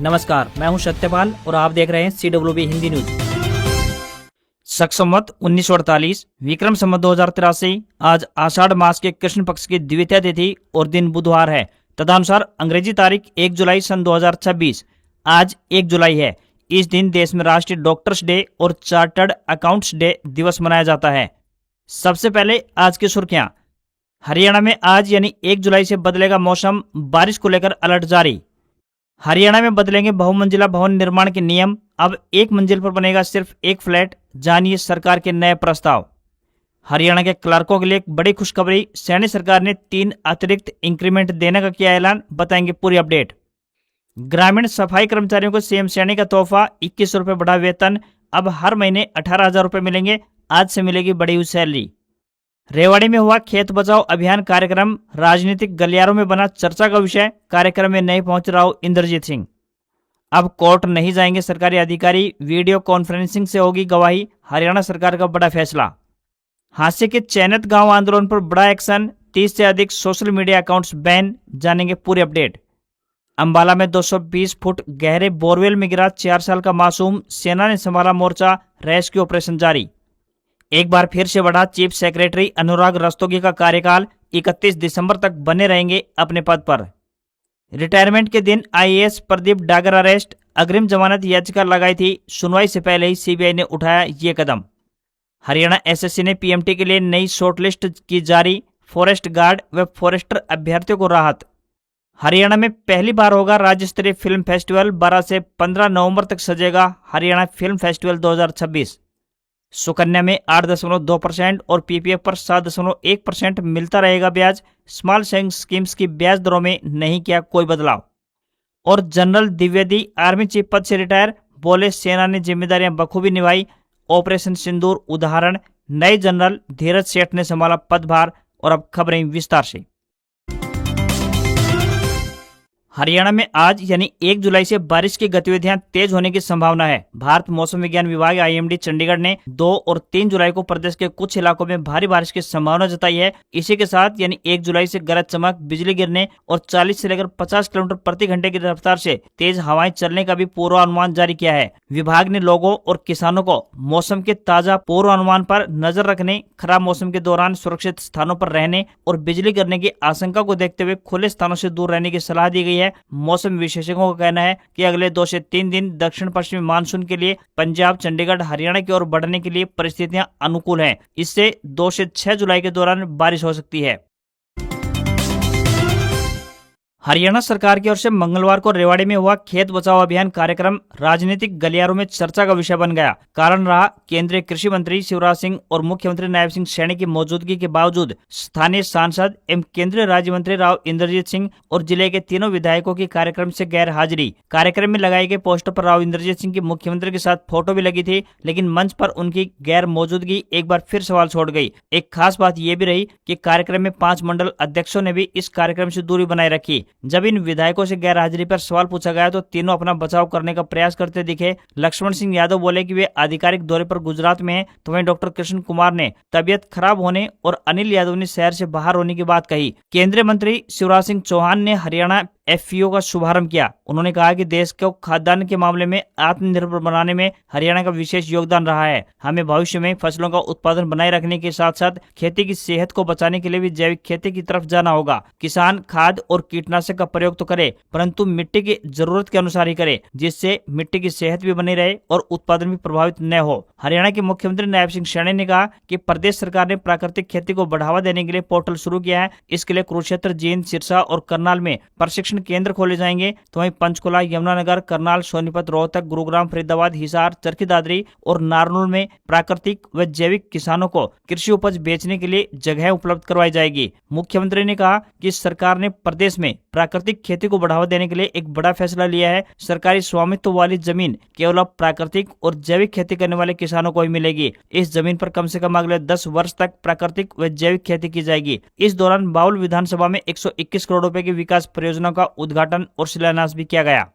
नमस्कार, मैं हूं सत्यपाल और आप देख रहे हैं CWB हिंदी न्यूज। शक संवत 1948 विक्रम संवत 2083 आज आषाढ़ मास के कृष्ण पक्ष की द्वितीया तिथि और दिन बुधवार है। तदनुसार अंग्रेजी तारीख 1 जुलाई सन 2026 आज 1 जुलाई है। इस दिन देश में राष्ट्रीय डॉक्टर्स डे और चार्टर्ड अकाउंट्स डे दिवस मनाया जाता है। सबसे पहले आज की सुर्खियां। हरियाणा में आज यानी 1 जुलाई से बदलेगा मौसम, बारिश को लेकर अलर्ट जारी। हरियाणा में बदलेंगे बहुमंजिला भवन निर्माण के नियम, अब एक मंजिल पर बनेगा सिर्फ एक फ्लैट, जानिए सरकार के नए प्रस्ताव। हरियाणा के क्लर्कों के लिए एक बड़ी खुशखबरी, सैनी सरकार ने 3 अतिरिक्त इंक्रीमेंट देने का किया ऐलान, बताएंगे पूरी अपडेट। ग्रामीण सफाई कर्मचारियों को सीएम सैनी का तोहफा, 21 रुपये बढ़ा वेतन, अब हर महीने 18,000 रुपये मिलेंगे, आज से मिलेगी बढ़ी हुई सैलरी। रेवाड़ी में हुआ खेत बचाओ अभियान कार्यक्रम, राजनीतिक गलियारों में बना चर्चा का विषय, कार्यक्रम में नहीं पहुंच राव इंद्रजीत सिंह। अब कोर्ट नहीं जाएंगे सरकारी अधिकारी, वीडियो कॉन्फ्रेंसिंग से होगी गवाही, हरियाणा सरकार का बड़ा फैसला। हास्य के चयनित गांव आंदोलन पर बड़ा एक्शन, 30 से अधिक सोशल मीडिया अकाउंट्स बैन, जानेंगे पूरी अपडेट। अंबाला में 220 फुट गहरे बोरवेल में गिरा 4 साल का मासूम, सेना ने संभाला मोर्चा, रेस्क्यू ऑपरेशन जारी। एक बार फिर से बढ़ा चीफ सेक्रेटरी अनुराग रस्तोगी का कार्यकाल, 31 दिसंबर तक बने रहेंगे अपने पद पर। रिटायरमेंट के दिन आईएएस प्रदीप डागर अरेस्ट, अग्रिम जमानत याचिका लगाई थी, सुनवाई से पहले ही सीबीआई ने उठाया ये कदम। हरियाणा एसएससी ने पीएमटी के लिए नई शॉर्टलिस्ट की जारी, फॉरेस्ट गार्ड व फॉरेस्टर अभ्यर्थियों को राहत। हरियाणा में पहली बार होगा राज्य स्तरीय फिल्म फेस्टिवल, 12 से 15 नवंबर तक सजेगा हरियाणा फिल्म फेस्टिवल 2026। सुकन्या में 8.2% और पीपीएफ पर 7.1% मिलता रहेगा ब्याज, स्मॉल सेविंग स्कीम्स की ब्याज दरों में नहीं किया कोई बदलाव। और जनरल द्विवेदी आर्मी चीफ पद से रिटायर, बोले सेना ने जिम्मेदारियां बखूबी निभाई, ऑपरेशन सिंदूर उदाहरण, नए जनरल धीरज सेठ ने संभाला पदभार। और अब खबरें विस्तार से। हरियाणा में आज यानी 1 जुलाई से बारिश की गतिविधियां तेज होने की संभावना है। भारत मौसम विज्ञान विभाग आईएमडी चंडीगढ़ ने 2 और 3 जुलाई को प्रदेश के कुछ इलाकों में भारी बारिश की संभावना जताई है। इसी के साथ यानी 1 जुलाई से गरज चमक, बिजली गिरने और 40 से लेकर 50 किलोमीटर प्रति घंटे की रफ्तार से तेज हवाएं चलने का भी पूर्वानुमान जारी किया है। विभाग ने लोगों और किसानों को मौसम के ताजा पूर्वानुमान पर नजर रखने, खराब मौसम के दौरान सुरक्षित स्थानों पर रहने और बिजली गिरने की आशंका को देखते हुए खुले स्थानों से दूर रहने की सलाह दी गई है। मौसम विशेषज्ञों का कहना है कि अगले 2 से 3 दिन दक्षिण पश्चिमी मानसून के लिए पंजाब, चंडीगढ़, हरियाणा की ओर बढ़ने के लिए परिस्थितियां अनुकूल हैं। इससे 2 से 6 जुलाई के दौरान बारिश हो सकती है। हरियाणा सरकार की ओर से मंगलवार को रेवाड़ी में हुआ खेत बचाओ अभियान कार्यक्रम राजनीतिक गलियारों में चर्चा का विषय बन गया। कारण रहा केंद्रीय कृषि मंत्री शिवराज सिंह और मुख्यमंत्री नायब सिंह सैनी की मौजूदगी के बावजूद स्थानीय सांसद एवं केंद्रीय राज्य मंत्री राव इंद्रजीत सिंह और जिले के तीनों विधायकों की कार्यक्रम से गैर हाजिरी। कार्यक्रम में लगाए गए पोस्टर पर राव इंद्रजीत सिंह की मुख्यमंत्री के साथ फोटो भी लगी थी, लेकिन मंच पर उनकी गैर मौजूदगी एक बार फिर सवाल छोड़ गई। एक खास बात यह भी रही कि कार्यक्रम में 5 मंडल अध्यक्षों ने भी इस कार्यक्रम से दूरी बनाए रखी। जब इन विधायकों से गैर हाजिरी पर सवाल पूछा गया तो तीनों अपना बचाव करने का प्रयास करते दिखे। लक्ष्मण सिंह यादव बोले कि वे आधिकारिक दौरे पर गुजरात में हैं, तो वहीं डॉक्टर कृष्ण कुमार ने तबियत खराब होने और अनिल यादव ने शहर से बाहर होने की बात कही। केंद्रीय मंत्री शिवराज सिंह चौहान ने हरियाणा एफपीओ का शुभारंभ किया। उन्होंने कहा कि देश को खाद्यान्न के मामले में आत्मनिर्भर बनाने में हरियाणा का विशेष योगदान रहा है। हमें भविष्य में फसलों का उत्पादन बनाए रखने के साथ साथ खेती की सेहत को बचाने के लिए भी जैविक खेती की तरफ जाना होगा। किसान खाद और कीटनाशक का प्रयोग तो करे, परंतु मिट्टी की जरूरत के अनुसार ही करे, जिससे मिट्टी की सेहत भी बनी रहे और उत्पादन भी प्रभावित न हो। हरियाणा के मुख्यमंत्री नायब सिंह सैनी ने कहा कि प्रदेश सरकार ने प्राकृतिक खेती को बढ़ावा देने के लिए पोर्टल शुरू किया है। इसके लिए कुरुक्षेत्र, जींद, सिरसा और करनाल में प्रशिक्षण केंद्र खोले जाएंगे, तो वहीं पंचकुला, यमुनानगर, करनाल, सोनीपत, रोहतक, गुरुग्राम, फरीदाबाद, हिसार, चरखी दादरी और नारनौल में प्राकृतिक व जैविक किसानों को कृषि उपज बेचने के लिए जगह उपलब्ध करवाई जाएगी। मुख्यमंत्री ने कहा कि सरकार ने प्रदेश में प्राकृतिक खेती को बढ़ावा देने के लिए एक बड़ा फैसला लिया है। सरकारी स्वामित्व वाली जमीन केवल अब प्राकृतिक और जैविक खेती करने वाले किसानों को ही मिलेगी। इस जमीन पर कम से कम अगले 10 वर्ष तक प्राकृतिक व जैविक खेती की जाएगी। इस दौरान बाउल विधानसभा में 121 करोड़ रुपए की विकास परियोजनाओं का उद्घाटन और शिलान्यास भी किया गया।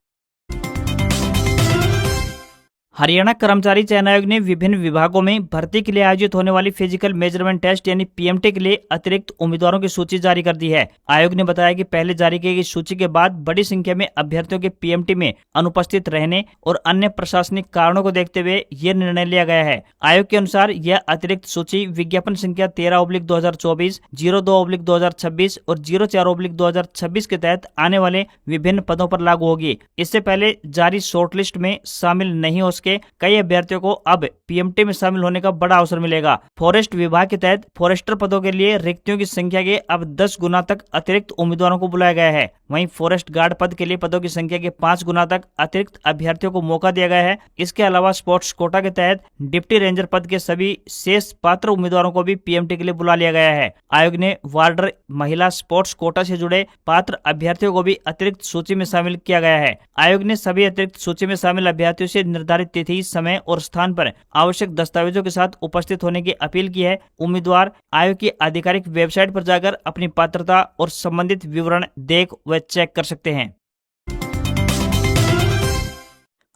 हरियाणा कर्मचारी चयन आयोग ने विभिन्न विभागों में भर्ती के लिए आयोजित होने वाली फिजिकल मेजरमेंट टेस्ट यानी पीएमटी के लिए अतिरिक्त उम्मीदवारों की सूची जारी कर दी है। आयोग ने बताया कि पहले जारी की गई सूची के बाद बड़ी संख्या में अभ्यर्थियों के पीएमटी में अनुपस्थित रहने और अन्य प्रशासनिक कारणों को देखते हुए ये निर्णय लिया गया है। आयोग के अनुसार यह अतिरिक्त सूची विज्ञापन संख्या 13/2024, 02/2026 और 04/2026 के तहत आने वाले विभिन्न पदों पर लागू होगी। इससे पहले जारी शॉर्टलिस्ट में शामिल नहीं हो के कई अभ्यर्थियों को अब पीएमटी में शामिल होने का बड़ा अवसर मिलेगा। फॉरेस्ट विभाग के तहत फॉरेस्टर पदों के लिए रिक्तियों की संख्या के अब 10 गुना तक अतिरिक्त उम्मीदवारों को बुलाया गया है। वहीं फॉरेस्ट गार्ड पद के लिए पदों की संख्या के 5 गुना तक अतिरिक्त अभ्यर्थियों को मौका दिया गया है। इसके अलावा स्पोर्ट्स कोटा के तहत डिप्टी रेंजर पद के सभी शेष पात्र उम्मीदवारों को भी पीएमटी के लिए बुला लिया गया है। आयोग ने वार्डर महिला स्पोर्ट्स कोटा से जुड़े पात्र अभ्यर्थियों को भी अतिरिक्त सूची में शामिल किया गया है। आयोग ने सभी अतिरिक्त सूची में शामिल अभ्यर्थियों से निर्धारित तिथि, समय और स्थान पर आवश्यक दस्तावेजों के साथ उपस्थित होने की अपील की है। उम्मीदवार आयोग की आधिकारिक वेबसाइट पर जाकर अपनी पात्रता और संबंधित विवरण देख व चेक कर सकते हैं।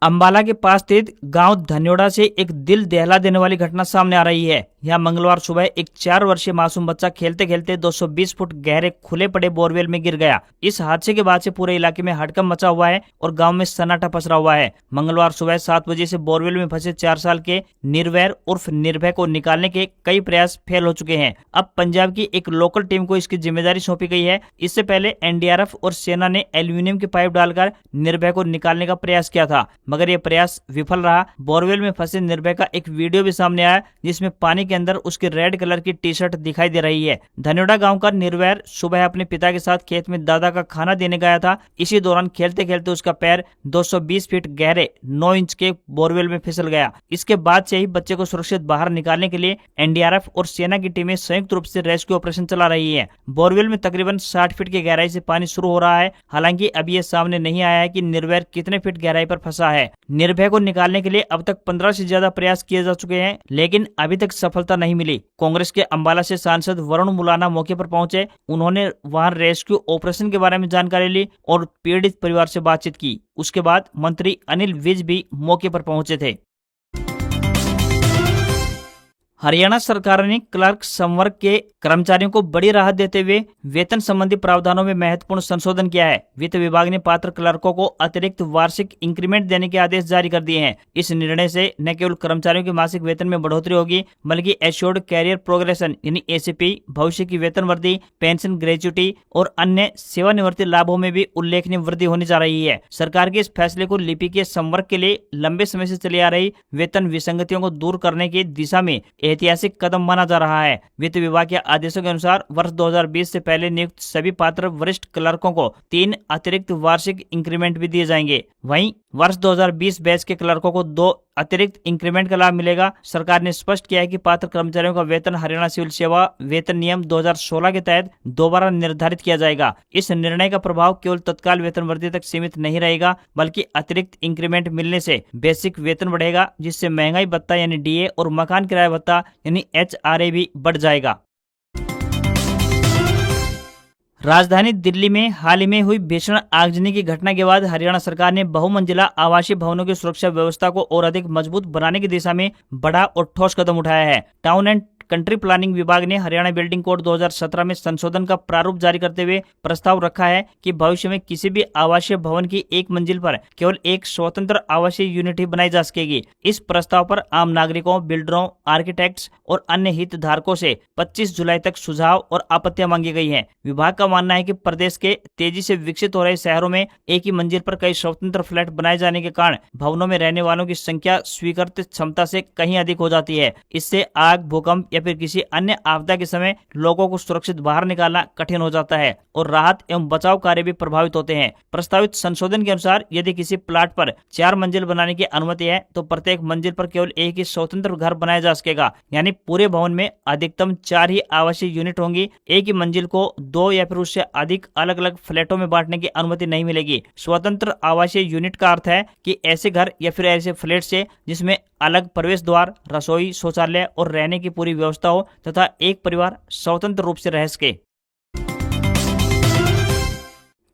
अंबाला के पास स्थित गांव धन्योड़ा से एक दिल दहला देने वाली घटना सामने आ रही है। यहां मंगलवार सुबह एक 4 वर्षीय मासूम बच्चा खेलते खेलते 220 फुट गहरे खुले पड़े बोरवेल में गिर गया। इस हादसे के बाद से पूरे इलाके में हड़कंप मचा हुआ है और गांव में सन्नाटा पसरा हुआ है। मंगलवार सुबह 7 बजे से बोरवेल में फंसे 4 साल के निर्वैर उर्फ निर्भय को निकालने के कई प्रयास फेल हो चुके हैं। अब पंजाब की एक लोकल टीम को इसकी जिम्मेदारी सौंपी गई है। इससे पहले एनडीआरएफ और सेना ने एल्यूमिनियम की पाइप डालकर निर्भय को निकालने का प्रयास किया था, मगर यह प्रयास विफल रहा। बोरवेल में फंसे निर्भय का एक वीडियो भी सामने आया जिसमें पानी के अंदर उसकी रेड कलर की टी शर्ट दिखाई दे रही है। धन्योड़ा गांव का निर्वैर सुबह अपने पिता के साथ खेत में दादा का खाना देने गया था। इसी दौरान खेलते खेलते उसका पैर 220 फीट गहरे 9 इंच के बोरवेल में फिसल गया। इसके बाद से ही बच्चे को सुरक्षित बाहर निकालने के लिए एनडीआरएफ और सेना की टीमें संयुक्त रूप से रेस्क्यू ऑपरेशन चला रही है। बोरवेल में तकरीबन 60 फीट की गहराई से पानी शुरू हो रहा है। हालांकि अभी यह सामने नहीं आया है कि निर्वैर कितने फीट गहराई पर फंसा है। निर्भय को निकालने के लिए अब तक 15 से ज्यादा प्रयास किए जा चुके हैं, लेकिन अभी तक सफलता नहीं मिली। कांग्रेस के अंबाला से सांसद वरुण मुलाना मौके पर पहुंचे। उन्होंने वहां रेस्क्यू ऑपरेशन के बारे में जानकारी ली और पीड़ित परिवार से बातचीत की। उसके बाद मंत्री अनिल विज भी मौके पर पहुंचे थे। हरियाणा सरकार ने क्लर्क संवर्ग के कर्मचारियों को बड़ी राहत देते हुए वेतन संबंधी प्रावधानों में महत्वपूर्ण संशोधन किया है। वित्त विभाग ने पात्र क्लर्कों को अतिरिक्त वार्षिक इंक्रीमेंट देने के आदेश जारी कर दिए हैं। इस निर्णय से न केवल कर्मचारियों के मासिक वेतन में बढ़ोतरी होगी, बल्कि एश्योर्ड कैरियर प्रोग्रेशन यानी एसीपी, भविष्य की वेतन वृद्धि, पेंशन ग्रेच्युटी और अन्य सेवानिवृत्ति लाभों में भी उल्लेखनीय वृद्धि होने जा रही है। सरकार के इस फैसले को लिपिकीय संवर्ग के लिए लंबे समय से चली आ रही वेतन विसंगतियों को दूर करने की दिशा में ऐतिहासिक कदम माना जा रहा है। वित्त विभाग के आदेशों के अनुसार वर्ष 2020 से पहले नियुक्त सभी पात्र वरिष्ठ क्लर्कों को 3 अतिरिक्त वार्षिक इंक्रीमेंट भी दिए जाएंगे। वहीं वर्ष 2020 बैच के क्लर्कों को 2 अतिरिक्त इंक्रीमेंट का लाभ मिलेगा। सरकार ने स्पष्ट किया है कि पात्र कर्मचारियों का वेतन हरियाणा सिविल सेवा वेतन नियम 2016 के तहत दोबारा निर्धारित किया जाएगा। इस निर्णय का प्रभाव केवल तत्काल वेतन वृद्धि तक सीमित नहीं रहेगा, बल्कि अतिरिक्त इंक्रीमेंट मिलने से बेसिक वेतन बढ़ेगा, जिससे महंगाई भत्ता यानी डीए और मकान किराया भत्ता यानी एचआरए भी बढ़ जाएगा। राजधानी दिल्ली में हाल ही में हुई भीषण आगजनी की घटना के बाद हरियाणा सरकार ने बहुमंजिला आवासीय भवनों की सुरक्षा व्यवस्था को और अधिक मजबूत बनाने की दिशा में बड़ा और ठोस कदम उठाया है। टाउन एंड कंट्री प्लानिंग विभाग ने हरियाणा बिल्डिंग कोड 2017 में संशोधन का प्रारूप जारी करते हुए प्रस्ताव रखा है कि भविष्य में किसी भी आवासीय भवन की एक मंजिल पर केवल एक स्वतंत्र आवासीय यूनिट ही बनाई जा सकेगी। इस प्रस्ताव पर आम नागरिकों, बिल्डरों, आर्किटेक्ट्स और अन्य हितधारकों से 25 जुलाई तक सुझाव और आपत्तियां मांगी गई हैं। विभाग का मानना है कि प्रदेश के तेजी से विकसित हो रहे शहरों में एक ही मंजिल पर कई स्वतंत्र फ्लैट बनाए जाने के कारण भवनों में रहने वालों की संख्या स्वीकृत क्षमता से कहीं अधिक हो जाती है। इससे आग, भूकंप या फिर किसी अन्य आपदा के समय लोगों को सुरक्षित बाहर निकालना कठिन हो जाता है और राहत एवं बचाव कार्य भी प्रभावित होते हैं। प्रस्तावित संशोधन के अनुसार यदि किसी प्लाट पर 4 मंजिल बनाने की अनुमति है तो प्रत्येक मंजिल पर केवल एक ही स्वतंत्र घर बनाया जा सकेगा, यानी पूरे भवन में अधिकतम 4 ही आवासीय यूनिट होंगी। एक ही मंजिल को 2 या फिर उससे अधिक अलग अलग फ्लैटों में बांटने की अनुमति नहीं मिलेगी। स्वतंत्र आवासीय यूनिट का अर्थ है कि ऐसे घर या फिर ऐसे फ्लैट से जिसमें अलग प्रवेश द्वार, रसोई, शौचालय और रहने की पूरी व्यवस्था हो तथा एक परिवार स्वतंत्र रूप से रह सके।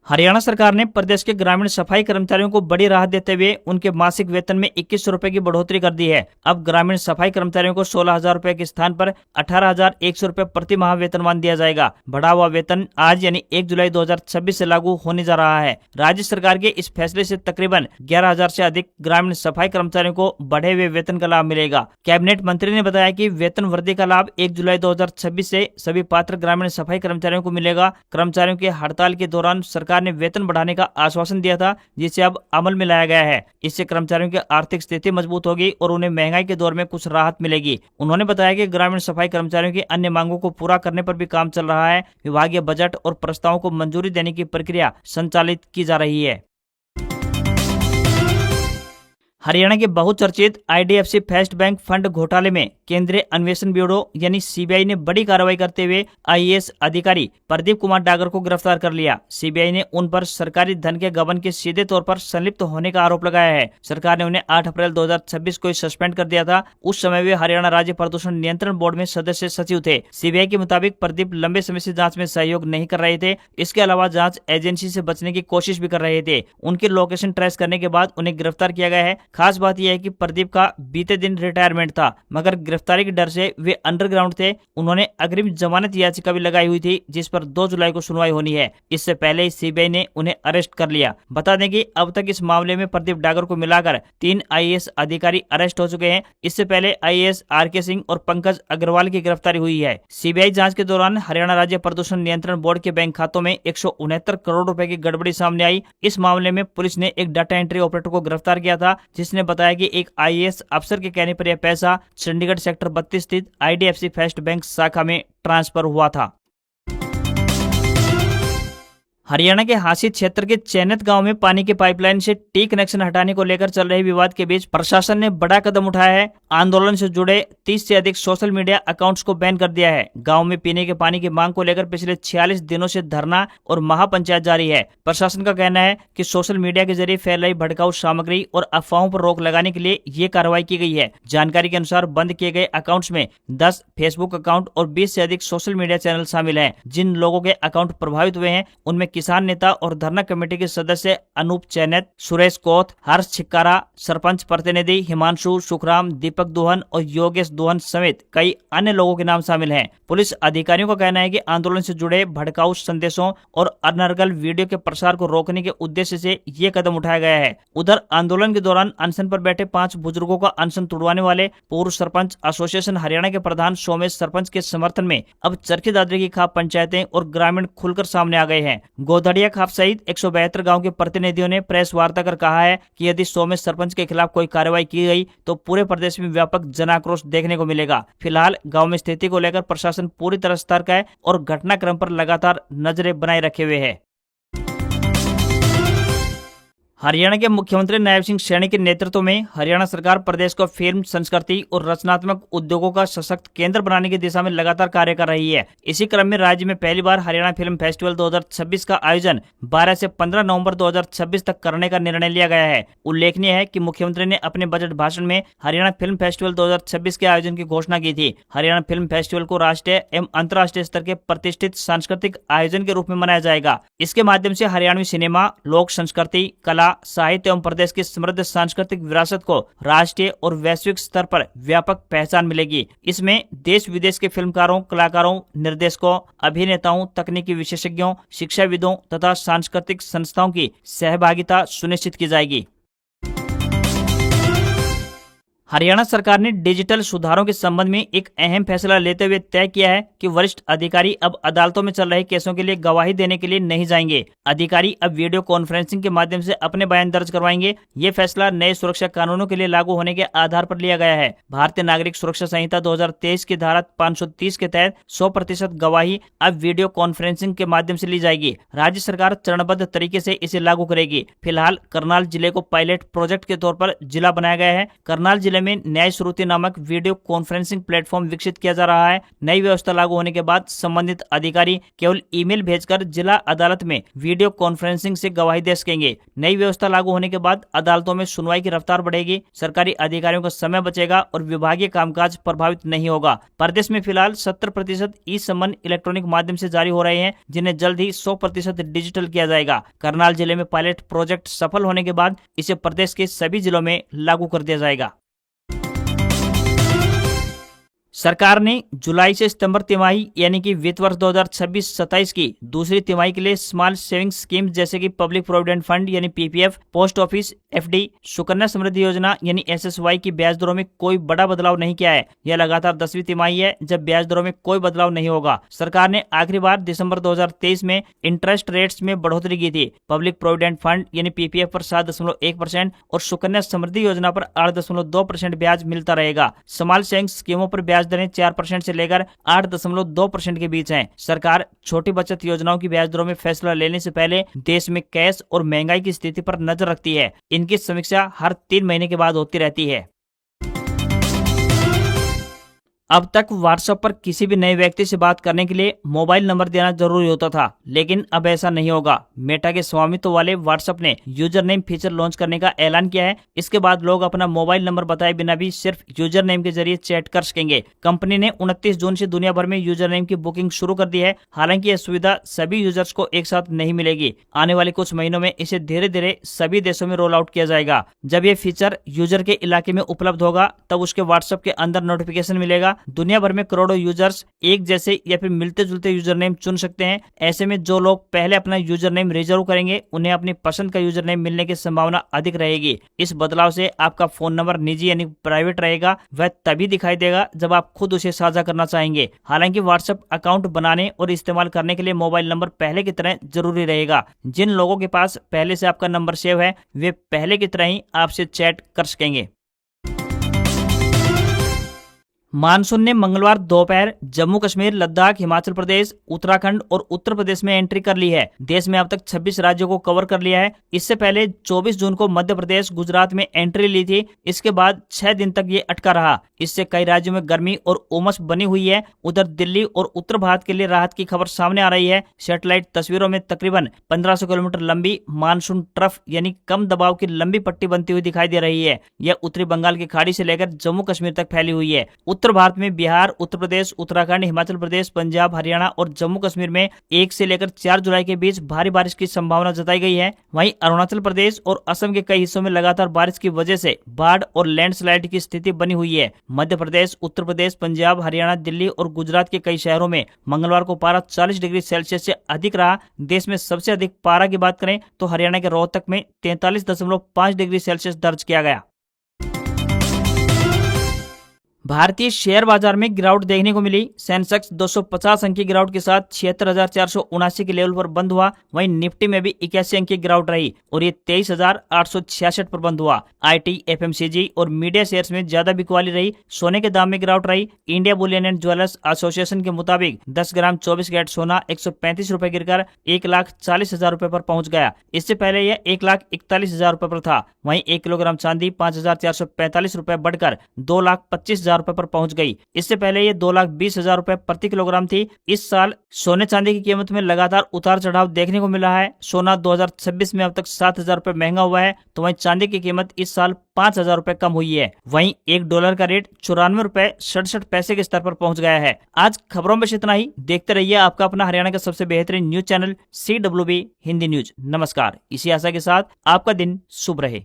हरियाणा सरकार ने प्रदेश के ग्रामीण सफाई कर्मचारियों को बड़ी राहत देते हुए उनके मासिक वेतन में 2100 रुपए की बढ़ोतरी कर दी है। अब ग्रामीण सफाई कर्मचारियों को 16,000 रुपए के स्थान पर 18,100 रुपए प्रति माह वेतनमान दिया जाएगा। बढ़ा हुआ वेतन आज यानी 1 जुलाई 2026 से लागू होने जा रहा है। राज्य सरकार के इस फैसले से तकरीबन 11,000 से अधिक ग्रामीण सफाई कर्मचारियों को बढ़े हुए वेतन का लाभ मिलेगा। कैबिनेट मंत्री ने बताया कि वेतन वृद्धि का लाभ 1 जुलाई 2026 से सभी पात्र ग्रामीण सफाई कर्मचारियों को मिलेगा। कर्मचारियों के हड़ताल के दौरान सरकार ने वेतन बढ़ाने का आश्वासन दिया था, जिसे अब अमल में लाया गया है। इससे कर्मचारियों की आर्थिक स्थिति मजबूत होगी और उन्हें महंगाई के दौर में कुछ राहत मिलेगी। उन्होंने बताया कि ग्रामीण सफाई कर्मचारियों की अन्य मांगों को पूरा करने पर भी काम चल रहा है। विभागीय बजट और प्रस्तावों को मंजूरी देने की प्रक्रिया संचालित की जा रही है। हरियाणा के बहुचर्चित IDFC फर्स्ट बैंक फंड घोटाले में केंद्रीय अन्वेषण ब्यूरो यानी CBI ने बड़ी कार्रवाई करते हुए IAS अधिकारी प्रदीप कुमार डागर को गिरफ्तार कर लिया। CBI ने उन पर सरकारी धन के गबन के सीधे तौर पर संलिप्त होने का आरोप लगाया है। सरकार ने उन्हें 8 अप्रैल 2026 को सस्पेंड कर दिया था। उस समय वे हरियाणा राज्य प्रदूषण नियंत्रण बोर्ड में सदस्य सचिव थे। CBI के मुताबिक प्रदीप लंबे समय से जाँच में सहयोग नहीं कर रहे थे। इसके अलावा जाँच एजेंसी से बचने की कोशिश भी कर रहे थे। उनके लोकेशन ट्रेस करने के बाद उन्हें गिरफ्तार किया गया है। खास बात यह है कि प्रदीप का बीते दिन रिटायरमेंट था, मगर गिरफ्तारी के डर से वे अंडरग्राउंड थे। उन्होंने अग्रिम जमानत याचिका भी लगाई हुई थी, जिस पर 2 जुलाई को सुनवाई होनी है। इससे पहले ही CBI ने उन्हें अरेस्ट कर लिया। बता दें कि अब तक इस मामले में प्रदीप डागर को मिलाकर 3 IAS अधिकारी अरेस्ट हो चुके हैं। इससे पहले IAS RK सिंह और पंकज अग्रवाल की गिरफ्तारी हुई है। CBI जांच के दौरान हरियाणा राज्य प्रदूषण नियंत्रण बोर्ड के बैंक खातों में 169 करोड़ रुपए की गड़बड़ी सामने आई। इस मामले में पुलिस ने एक डाटा एंट्री ऑपरेटर को गिरफ्तार किया था, जिसने बताया कि एक IAS अफसर के कहने पर यह पैसा चंडीगढ़ सेक्टर 32 स्थित IDFC फर्स्ट बैंक शाखा में ट्रांसफर हुआ था। हरियाणा के हांसी क्षेत्र के चैनत गांव में पानी की पाइपलाइन से टी कनेक्शन हटाने को लेकर चल रहे विवाद के बीच प्रशासन ने बड़ा कदम उठाया है। आंदोलन से जुड़े 30 से अधिक सोशल मीडिया अकाउंट्स को बैन कर दिया है। गांव में पीने के पानी की मांग को लेकर पिछले 46 दिनों से धरना और महापंचायत जारी है। प्रशासन का कहना है कि सोशल मीडिया के जरिए फैल रही भड़काऊ सामग्री और अफवाहों पर रोक लगाने के लिए ये कार्रवाई की गई है। जानकारी के अनुसार बंद किए गए अकाउंट्स में 10 फेसबुक अकाउंट और 20 से अधिक सोशल मीडिया चैनल शामिल हैं। जिन लोगों के अकाउंट प्रभावित हुए हैं उनमें किसान नेता और धरना कमेटी के सदस्य अनूप चैनत, सुरेश कोथ, हर्ष छिक्कारा, सरपंच प्रतिनिधि हिमांशु सुखराम, दीपक दोहन और योगेश दोहन समेत कई अन्य लोगों के नाम शामिल हैं। पुलिस अधिकारियों का कहना है कि आंदोलन से जुड़े भड़काऊ संदेशों और अनर्गल वीडियो के प्रसार को रोकने के उद्देश्य से ये कदम उठाया गया है। उधर आंदोलन के दौरान अनशन पर बैठे 5 बुजुर्गों का अनशन तुड़वाने वाले पूर्व सरपंच एसोसिएशन हरियाणा के प्रधान सोमेश सरपंच के समर्थन में अब चरखी दादरी की खाप पंचायतें और ग्रामीण खुलकर सामने आ गए हैं। गोधड़िया खाप सहित 172 गांव के प्रतिनिधियों ने प्रेस वार्ता कर कहा है कि यदि सोमेश सरपंच के खिलाफ कोई कार्रवाई की गई तो पूरे प्रदेश में व्यापक जनाक्रोश देखने को मिलेगा। फिलहाल गांव में स्थिति को लेकर प्रशासन पूरी तरह सतर्क है और घटनाक्रम पर लगातार नजरें बनाए रखे हुए है। हरियाणा के मुख्यमंत्री नायब सिंह सैनी के नेतृत्व में हरियाणा सरकार प्रदेश को फिल्म, संस्कृति और रचनात्मक उद्योगों का सशक्त केंद्र बनाने की दिशा में लगातार कार्य कर रही है। इसी क्रम में राज्य में पहली बार हरियाणा फिल्म फेस्टिवल 2026 का आयोजन 12 से 15 नवंबर 2026 तक करने का निर्णय लिया गया है। उल्लेखनीय है कि मुख्यमंत्री ने अपने बजट भाषण में हरियाणा फिल्म फेस्टिवल 2026 के आयोजन की घोषणा की थी। हरियाणा फिल्म फेस्टिवल को राष्ट्रीय एवं अंतर्राष्ट्रीय स्तर के प्रतिष्ठित सांस्कृतिक आयोजन के रूप में मनाया जाएगा। इसके माध्यम से हरियाणवी सिनेमा, लोक संस्कृति, कला, साहित्य एवं प्रदेश की समृद्ध सांस्कृतिक विरासत को राष्ट्रीय और वैश्विक स्तर पर व्यापक पहचान मिलेगी। इसमें देश विदेश के फिल्मकारों, कलाकारों, निर्देशकों, अभिनेताओं, तकनीकी विशेषज्ञों, शिक्षाविदों तथा सांस्कृतिक संस्थाओं की सहभागिता सुनिश्चित की जाएगी। हरियाणा सरकार ने डिजिटल सुधारों के संबंध में एक अहम फैसला लेते हुए तय किया है कि वरिष्ठ अधिकारी अब अदालतों में चल रहे केसों के लिए गवाही देने के लिए नहीं जाएंगे। अधिकारी अब वीडियो कॉन्फ्रेंसिंग के माध्यम से अपने बयान दर्ज करवाएंगे। ये फैसला नए सुरक्षा कानूनों के लिए लागू होने के आधार पर लिया गया है। भारतीय नागरिक सुरक्षा संहिता 2023 की धारा 530 के तहत 100% गवाही अब वीडियो कॉन्फ्रेंसिंग के माध्यम से ली जाएगी। राज्य सरकार चरणबद्ध तरीके से इसे लागू करेगी। फिलहाल करनाल जिले को पायलट प्रोजेक्ट के तौर पर जिला बनाया गया है। करनाल जिले में न्याय श्रुति नामक वीडियो कॉन्फ्रेंसिंग प्लेटफॉर्म विकसित किया जा रहा है। नई व्यवस्था लागू होने के बाद संबंधित अधिकारी केवल ईमेल भेजकर जिला अदालत में वीडियो कॉन्फ्रेंसिंग से गवाही दे सकेंगे। नई व्यवस्था लागू होने के बाद अदालतों में सुनवाई की रफ्तार बढ़ेगी, सरकारी अधिकारियों का समय बचेगा और विभागीय कामकाज प्रभावित नहीं होगा। प्रदेश में फिलहाल 70% ई सम्मन इलेक्ट्रॉनिक माध्यम से जारी हो रहे हैं, जिन्हें जल्द ही 100% डिजिटल किया जाएगा। करनाल जिले में पायलट प्रोजेक्ट सफल होने के बाद इसे प्रदेश के सभी जिलों में लागू कर दिया जाएगा। सरकार ने जुलाई से सितंबर तिमाही यानी कि वित्त वर्ष 2026-27 की दूसरी तिमाही के लिए स्मॉल सेविंग्स स्कीम जैसे कि पब्लिक प्रोविडेंट फंड यानी PPF, post office FD, Sukanya Samriddhi Yojana यानी एसएसवाई की ब्याज दरों में कोई बड़ा बदलाव नहीं किया है। यह लगातार 10वीं तिमाही है जब ब्याज दरों में कोई बदलाव नहीं होगा। सरकार ने आखिरी बार दिसंबर 2023 में इंटरेस्ट रेट्स में बढ़ोतरी की थी। पब्लिक प्रोविडेंट फंड यानी पीपीएफ पर 7.1% और सुकन्या समृद्धि योजना पर 8.2% ब्याज मिलता रहेगा। स्मॉल सेविंग्स स्कीमों पर ब्याज दरें 4% से लेकर 8.2% के बीच हैं। सरकार छोटी बचत योजनाओं की ब्याज दरों में फैसला लेने से पहले देश में कैश और महंगाई की स्थिति पर नजर रखती है। इनकी समीक्षा हर 3 महीने के बाद होती रहती है। अब तक व्हाट्सएप पर किसी भी नए व्यक्ति से बात करने के लिए मोबाइल नंबर देना जरूरी होता था, लेकिन अब ऐसा नहीं होगा। मेटा के स्वामित्व वाले व्हाट्सएप ने यूजर नेम फीचर लॉन्च करने का ऐलान किया है। इसके बाद लोग अपना मोबाइल नंबर बताए बिना भी सिर्फ यूजर नेम के जरिए चैट कर सकेंगे। कंपनी ने 29 जून से दुनिया भर में यूजर नेम की बुकिंग शुरू कर दी है। हालांकि यह सुविधा सभी यूजर्स को एक साथ नहीं मिलेगी। आने वाले कुछ महीनों में इसे धीरे धीरे सभी देशों में रोल आउट किया जाएगा। जब यह फीचर यूजर के इलाके में उपलब्ध होगा तब उसके व्हाट्सएप के अंदर नोटिफिकेशन मिलेगा। दुनिया भर में करोड़ों यूजर्स एक जैसे या फिर मिलते जुलते यूजर नेम चुन सकते हैं। ऐसे में जो लोग पहले अपना यूजर नेम रिजर्व करेंगे उन्हें अपनी पसंद का यूजर नेम मिलने की संभावना अधिक रहेगी। इस बदलाव से आपका फोन नंबर निजी यानी प्राइवेट रहेगा। वह तभी दिखाई देगा जब आप खुद उसे साझा करना चाहेंगे। हालांकि व्हाट्सएप अकाउंट बनाने और इस्तेमाल करने के लिए मोबाइल नंबर पहले की तरह जरूरी रहेगा। जिन लोगों के पास पहले से आपका नंबर सेव है वे पहले की तरह ही आपसे चैट कर सकेंगे। मानसून ने मंगलवार दोपहर जम्मू कश्मीर, लद्दाख, हिमाचल प्रदेश, उत्तराखंड और उत्तर प्रदेश में एंट्री कर ली है। देश में अब तक 26 राज्यों को कवर कर लिया है। इससे पहले 24 जून को मध्य प्रदेश, गुजरात में एंट्री ली थी। इसके बाद 6 दिन तक ये अटका रहा। इससे कई राज्यों में गर्मी और उमस बनी हुई है। उधर दिल्ली और उत्तर भारत के लिए राहत की खबर सामने आ रही है। सैटेलाइट तस्वीरों में तकरीबन 1500 किलोमीटर लंबी मानसून ट्रफ यानी कम दबाव की लंबी पट्टी बनती हुई दिखाई दे रही है। यह उत्तरी बंगाल की खाड़ी से लेकर जम्मू कश्मीर तक फैली हुई है। उत्तर भारत में बिहार, उत्तर प्रदेश, उत्तराखंड, हिमाचल प्रदेश, पंजाब, हरियाणा और जम्मू कश्मीर में 1 से लेकर 4 जुलाई के बीच भारी बारिश की संभावना जताई गई है। वहीं अरुणाचल प्रदेश और असम के कई हिस्सों में लगातार बारिश की वजह से बाढ़ और लैंडस्लाइड की स्थिति बनी हुई है। मध्य प्रदेश, उत्तर प्रदेश, पंजाब, हरियाणा, दिल्ली और गुजरात के कई शहरों में मंगलवार को पारा 40 डिग्री सेल्सियस से अधिक रहा। देश में सबसे अधिक पारा की बात करें तो हरियाणा के रोहतक में 43.5 डिग्री सेल्सियस दर्ज किया गया। भारतीय शेयर बाजार में गिरावट देखने को मिली। सेंसेक्स 250 अंक की गिरावट के साथ 76,479 के लेवल पर बंद हुआ। वहीं निफ्टी में भी 81 अंक की गिरावट रही और ये 23,866 पर बंद हुआ। आईटी, एफएमसीजी और मीडिया शेयर्स में ज्यादा बिकवाली रही। सोने के दाम में गिरावट रही। India Boolean and jewellers association के मुताबिक 10 ग्राम 24 कैरेट सोना 135 रुपए गिरकर 1,40,000 रुपए पर पहुंच गया। इससे पहले यह 1,41,000 रुपए पर था। वहीं 1 किलोग्राम चांदी 5,445 रुपए बढ़कर 2,25,000 रुपए पर पहुंच गई। इससे पहले ये 2,20,000 रुपए प्रति किलोग्राम थी। इस साल सोने चांदी की कीमत में लगातार उतार चढ़ाव देखने को मिला है। सोना 2026 में अब तक 7,000 रुपए महंगा हुआ है, तो वहीं चांदी की कीमत इस साल 5,000 रुपए कम हुई है। वहीं $1 का रेट 94 रुपए 67 पैसे के स्तर पर पहुंच गया है। आज खबरों में इतना ही। देखते रहिए आपका अपना हरियाणा का सबसे बेहतरीन news channel CWB Hindi news. नमस्कार। इसी आशा के साथ आपका दिन शुभ रहे।